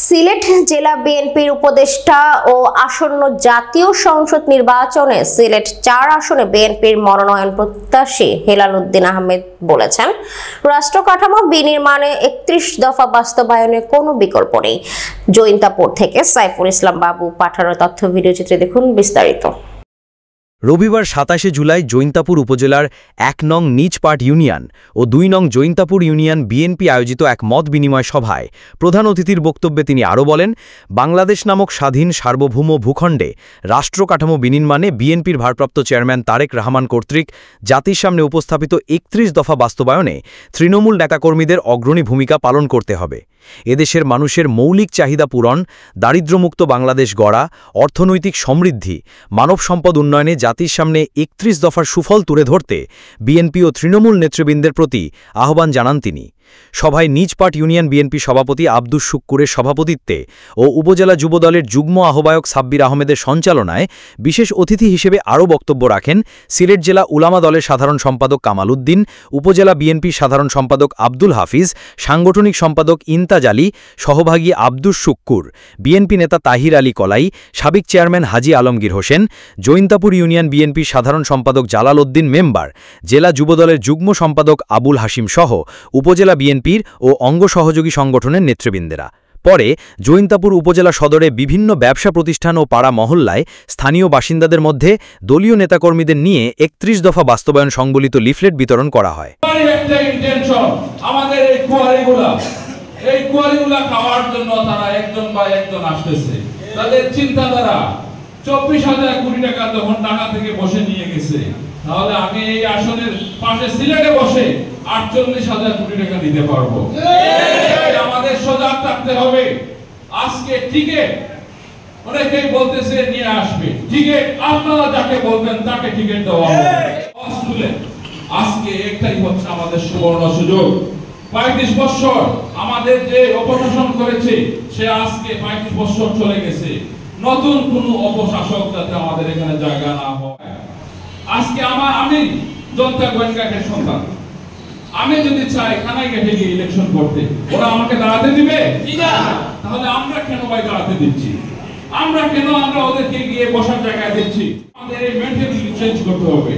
সিলেট জেলা বিএনপির উপদেষ্টা ও আসন্ন জাতীয় সংসদ নির্বাচনে সিলেট ৪ আসনে বিএনপির মনোনয়ন প্রত্যাশী হেলাল উদ্দিন আহমেদ বলেছেন, রাষ্ট্র কাঠামো বিনির্মাণে ৩১ দফা বাস্তবায়নে কোনো বিকল্প নেই। জৈন্তাপুর থেকে সাইফুল ইসলাম বাবু পাঠানো তথ্য ভিডিওচিত্রে দেখুন বিস্তারিত। রবিবার ২৭ জুলাই জৈন্তাপুর উপজেলার ১ নং নিচপাট ইউনিয়ন ও ২ নং জৈন্তাপুর ইউনিয়ন বিএনপি আয়োজিত এক মত বিনিময় সভায় প্রধান অতিথির বক্তব্যে তিনি আরও বলেন, বাংলাদেশ নামক স্বাধীন সার্বভৌম ভূখণ্ডে রাষ্ট্র কাঠামো বিনির্মাণে বিএনপির ভারপ্রাপ্ত চেয়ারম্যান তারেক রহমান কর্তৃক জাতির সামনে উপস্থাপিত ৩১ দফা বাস্তবায়নে তৃণমূল নেতাকর্মীদের অগ্রণী ভূমিকা পালন করতে হবে। এদেশের মানুষের মৌলিক চাহিদা পূরণ, দারিদ্র্যমুক্ত বাংলাদেশ গড়া, অর্থনৈতিক সমৃদ্ধি, মানব সম্পদ উন্নয়নে জাতির সামনে ৩১ দফার সুফল তুলে ধরতে বিএনপি ও তৃণমূল নেতৃবৃন্দের প্রতি আহ্বান জানান তিনি। সভায় নিচপাট ইউনিয়ন বিএনপি সভাপতি আব্দুস শুক্কুরের সভাপতিত্বে ও উপজেলা যুবদলের যুগ্ম আহ্বায়ক সাব্বির আহমেদের সঞ্চালনায় বিশেষ অতিথি হিসেবে আরও বক্তব্য রাখেন সিলেট জেলা উলামা দলের সাধারণ সম্পাদক কামাল উদ্দিন, উপজেলা বিএনপির সাধারণ সম্পাদক আব্দুল হাফিজ, সাংগঠনিক সম্পাদক ইন্তাজ আলী, সহভাগী আব্দুস শুক্কুর, বিএনপি নেতা তাহির আলী কলাই, সাবেক চেয়ারম্যান হাজি আলমগীর হোসেন, জৈন্তাপুর ইউনিয়ন বিএনপির সাধারণ সম্পাদক জালাল উদ্দিন মেম্বার, জেলা যুবদলের যুগ্ম সম্পাদক আবুল হাসিম সহ উপজেলা বিএনপির ও অঙ্গ সহযোগী সংগঠনের নেতৃবৃন্দেরা। পরে জৈন্তাপুর উপজেলা সদরে বিভিন্ন ব্যবসা প্রতিষ্ঠান ও পাড়া মহল্লায় স্থানীয় বাসিন্দাদের মধ্যে দলীয় নেতাকর্মীদের নিয়ে ৩১ দফা বাস্তবায়ন সংবলিত লিফলেট বিতরণ করা হয়। আমাদের এই কুয়ারিগুলা খাওয়ার জন্য তারা একজন বা একজন আসতেছে, তাদের চিন্তাধারা ২৪,০০০ কোটি টাকা যখন ঢাকা থেকে বসে নিয়ে গেছে, তাহলে আমি এই আসনের পাশে সিলেটে বসে ৪৮,০০০ কোটি টাকা দিতে পারবো। আমাদের সজাগ থাকতে হবে। আজকে টিকেট অনেকেই বলতেছে নিয়ে আসবে, টিকেট আপনারা যাকে বলবেন তাকে টিকেট দেওয়া হবে। আজকে একটাই হচ্ছে আমাদের সুবর্ণ সুযোগ। ৩৫ বছর আমাদের যে অপশাসন করেছে সে আজকে ৩৫ বছর চলে গেছে। নতুন কোন অপশাসক যাতে আমাদের এখানে জায়গা না হয়। আজকে আমি জনতা গোয়েন্দাঘাটের সন্তান, আমি যদি চাই খানাইঘাটে গিয়ে ইলেকশন করতে, ওরা আমাকে দাঁড়াতে দিবে? তাহলে আমরা কেন ভাই দাঁড়াতে দিচ্ছি? আমরা ওদেরকে গিয়ে বসার জায়গায় দিচ্ছি? আমাদের এই মেন্টালিটি চেঞ্জ করতে হবে।